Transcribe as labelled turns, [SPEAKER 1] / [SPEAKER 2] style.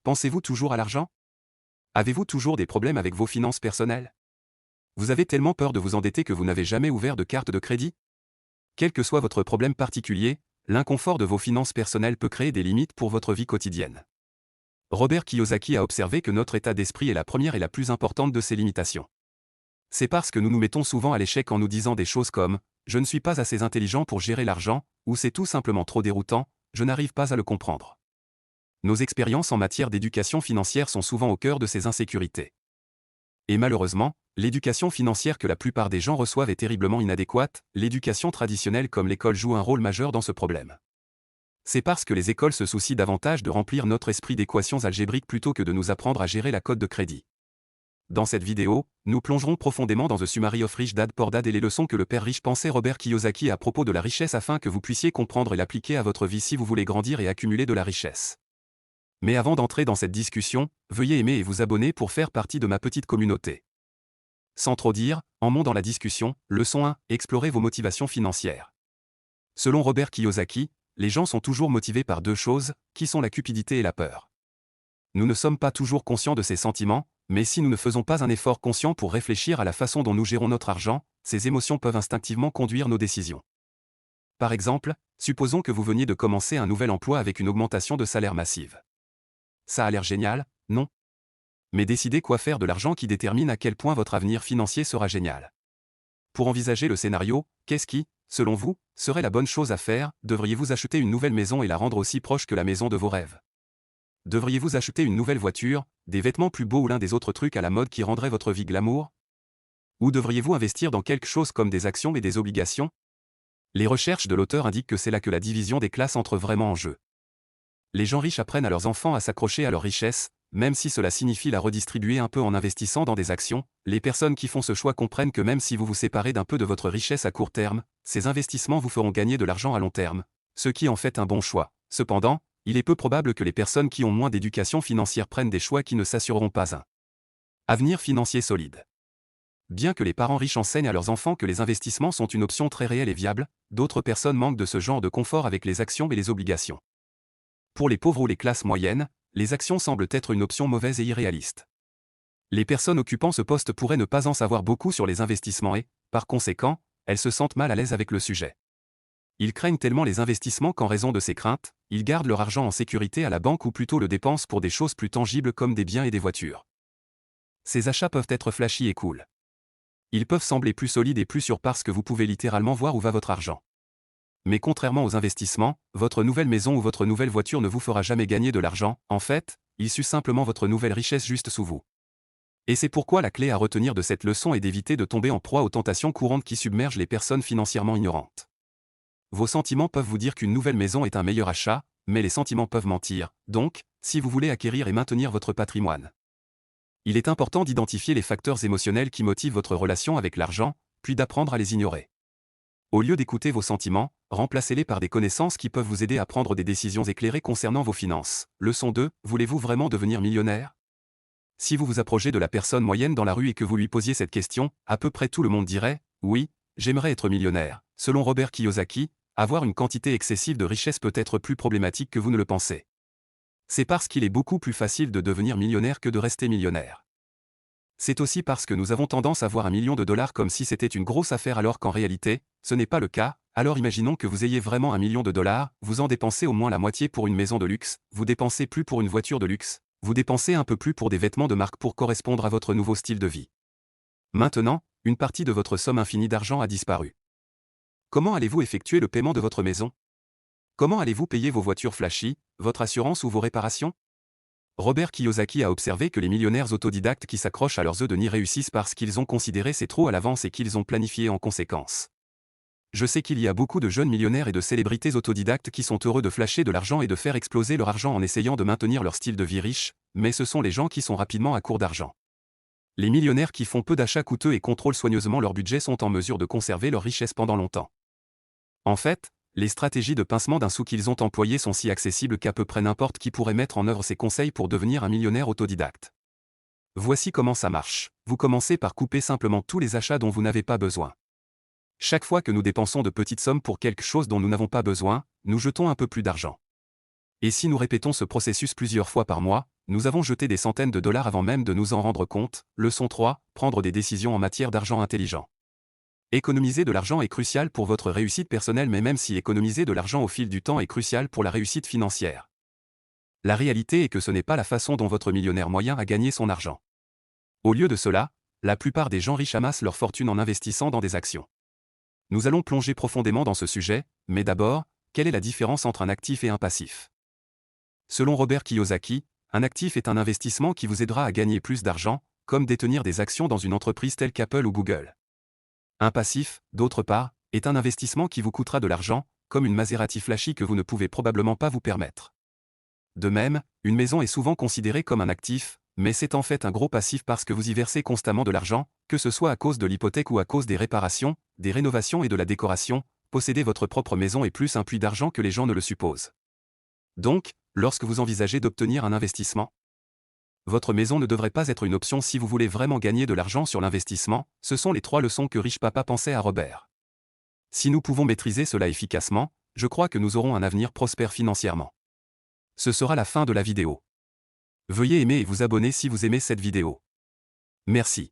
[SPEAKER 1] Pensez-vous toujours à l'argent? Avez-vous toujours des problèmes avec vos finances personnelles? Vous avez tellement peur de vous endetter que vous n'avez jamais ouvert de carte de crédit? Quel que soit votre problème particulier, l'inconfort de vos finances personnelles peut créer des limites pour votre vie quotidienne. Robert Kiyosaki a observé que notre état d'esprit est la première et la plus importante de ces limitations. C'est parce que nous nous mettons souvent à l'échec en nous disant des choses comme « je ne suis pas assez intelligent pour gérer l'argent » ou « c'est tout simplement trop déroutant, je n'arrive pas à le comprendre ». Nos expériences en matière d'éducation financière sont souvent au cœur de ces insécurités. Et malheureusement, l'éducation financière que la plupart des gens reçoivent est terriblement inadéquate, l'éducation traditionnelle comme l'école joue un rôle majeur dans ce problème. C'est parce que les écoles se soucient davantage de remplir notre esprit d'équations algébriques plutôt que de nous apprendre à gérer la cote de crédit. Dans cette vidéo, nous plongerons profondément dans The Summary of Rich Dad Poor Dad et les leçons que le père riche pensait Robert Kiyosaki à propos de la richesse afin que vous puissiez comprendre et l'appliquer à votre vie si vous voulez grandir et accumuler de la richesse. Mais avant d'entrer dans cette discussion, veuillez aimer et vous abonner pour faire partie de ma petite communauté. Sans trop dire, entrons dans la discussion. Leçon 1. Explorez vos motivations financières. Selon Robert Kiyosaki, les gens sont toujours motivés par deux choses, qui sont la cupidité et la peur. Nous ne sommes pas toujours conscients de ces sentiments, mais si nous ne faisons pas un effort conscient pour réfléchir à la façon dont nous gérons notre argent, ces émotions peuvent instinctivement conduire nos décisions. Par exemple, supposons que vous veniez de commencer un nouvel emploi avec une augmentation de salaire massive. Ça a l'air génial, non? Mais décidez quoi faire de l'argent qui détermine à quel point votre avenir financier sera génial. Pour envisager le scénario, qu'est-ce qui, selon vous, serait la bonne chose à faire? Devriez-vous acheter une nouvelle maison et la rendre aussi proche que la maison de vos rêves? Devriez-vous acheter une nouvelle voiture, des vêtements plus beaux ou l'un des autres trucs à la mode qui rendraient votre vie glamour? Ou devriez-vous investir dans quelque chose comme des actions et des obligations? Les recherches de l'auteur indiquent que c'est là que la division des classes entre vraiment en jeu. Les gens riches apprennent à leurs enfants à s'accrocher à leur richesse, même si cela signifie la redistribuer un peu en investissant dans des actions. Les personnes qui font ce choix comprennent que même si vous vous séparez d'un peu de votre richesse à court terme, ces investissements vous feront gagner de l'argent à long terme, ce qui en fait un bon choix. Cependant, il est peu probable que les personnes qui ont moins d'éducation financière prennent des choix qui ne s'assureront pas un avenir financier solide. Bien que les parents riches enseignent à leurs enfants que les investissements sont une option très réelle et viable, d'autres personnes manquent de ce genre de confort avec les actions et les obligations. Pour les pauvres ou les classes moyennes, les actions semblent être une option mauvaise et irréaliste. Les personnes occupant ce poste pourraient ne pas en savoir beaucoup sur les investissements et, par conséquent, elles se sentent mal à l'aise avec le sujet. Ils craignent tellement les investissements qu'en raison de ces craintes, ils gardent leur argent en sécurité à la banque ou plutôt le dépensent pour des choses plus tangibles comme des biens et des voitures. Ces achats peuvent être flashy et cool. Ils peuvent sembler plus solides et plus sûrs parce que vous pouvez littéralement voir où va votre argent. Mais contrairement aux investissements, votre nouvelle maison ou votre nouvelle voiture ne vous fera jamais gagner de l'argent, en fait, il suit simplement votre nouvelle richesse juste sous vous. Et c'est pourquoi la clé à retenir de cette leçon est d'éviter de tomber en proie aux tentations courantes qui submergent les personnes financièrement ignorantes. Vos sentiments peuvent vous dire qu'une nouvelle maison est un meilleur achat, mais les sentiments peuvent mentir, donc, si vous voulez acquérir et maintenir votre patrimoine. Il est important d'identifier les facteurs émotionnels qui motivent votre relation avec l'argent, puis d'apprendre à les ignorer. Au lieu d'écouter vos sentiments, remplacez-les par des connaissances qui peuvent vous aider à prendre des décisions éclairées concernant vos finances. Leçon 2, voulez-vous vraiment devenir millionnaire? Si vous vous approchez de la personne moyenne dans la rue et que vous lui posiez cette question, à peu près tout le monde dirait « Oui, j'aimerais être millionnaire ». Selon Robert Kiyosaki, avoir une quantité excessive de richesse peut être plus problématique que vous ne le pensez. C'est parce qu'il est beaucoup plus facile de devenir millionnaire que de rester millionnaire. C'est aussi parce que nous avons tendance à voir $1 million comme si c'était une grosse affaire alors qu'en réalité, ce n'est pas le cas. Alors imaginons que vous ayez vraiment $1 million, vous en dépensez au moins la moitié pour une maison de luxe, vous dépensez plus pour une voiture de luxe, vous dépensez un peu plus pour des vêtements de marque pour correspondre à votre nouveau style de vie. Maintenant, une partie de votre somme infinie d'argent a disparu. Comment allez-vous effectuer le paiement de votre maison? Comment allez-vous payer vos voitures flashy, votre assurance ou vos réparations? Robert Kiyosaki a observé que les millionnaires autodidactes qui s'accrochent à leurs œufs de nid réussissent parce qu'ils ont considéré ces trous à l'avance et qu'ils ont planifié en conséquence. Je sais qu'il y a beaucoup de jeunes millionnaires et de célébrités autodidactes qui sont heureux de flasher de l'argent et de faire exploser leur argent en essayant de maintenir leur style de vie riche, mais ce sont les gens qui sont rapidement à court d'argent. Les millionnaires qui font peu d'achats coûteux et contrôlent soigneusement leur budget sont en mesure de conserver leur richesse pendant longtemps. En fait, les stratégies de pincement d'un sou qu'ils ont employées sont si accessibles qu'à peu près n'importe qui pourrait mettre en œuvre ces conseils pour devenir un millionnaire autodidacte. Voici comment ça marche. Vous commencez par couper simplement tous les achats dont vous n'avez pas besoin. Chaque fois que nous dépensons de petites sommes pour quelque chose dont nous n'avons pas besoin, nous jetons un peu plus d'argent. Et si nous répétons ce processus plusieurs fois par mois, Nous avons jeté des centaines de dollars avant même de nous en rendre compte. Leçon 3, prendre des décisions en matière d'argent intelligent. Économiser de l'argent est crucial pour votre réussite personnelle, mais même si économiser de l'argent au fil du temps est crucial pour la réussite financière. La réalité est que ce n'est pas la façon dont votre millionnaire moyen a gagné son argent. Au lieu de cela, la plupart des gens riches amassent leur fortune en investissant dans des actions. Nous allons plonger profondément dans ce sujet, mais d'abord, quelle est la différence entre un actif et un passif? Selon Robert Kiyosaki, un actif est un investissement qui vous aidera à gagner plus d'argent, comme détenir des actions dans une entreprise telle qu'Apple ou Google. Un passif, d'autre part, est un investissement qui vous coûtera de l'argent, comme une Maserati flashy que vous ne pouvez probablement pas vous permettre. De même, une maison est souvent considérée comme un actif, mais c'est en fait un gros passif parce que vous y versez constamment de l'argent, que ce soit à cause de l'hypothèque ou à cause des réparations, des rénovations et de la décoration. Posséder votre propre maison est plus un puits d'argent que les gens ne le supposent. Donc, lorsque vous envisagez d'obtenir un investissement, votre maison ne devrait pas être une option si vous voulez vraiment gagner de l'argent sur l'investissement. Ce sont les 3 leçons que Rich Papa pensait à Robert. Si nous pouvons maîtriser cela efficacement, je crois que nous aurons un avenir prospère financièrement. Ce sera la fin de la vidéo. Veuillez aimer et vous abonner si vous aimez cette vidéo. Merci.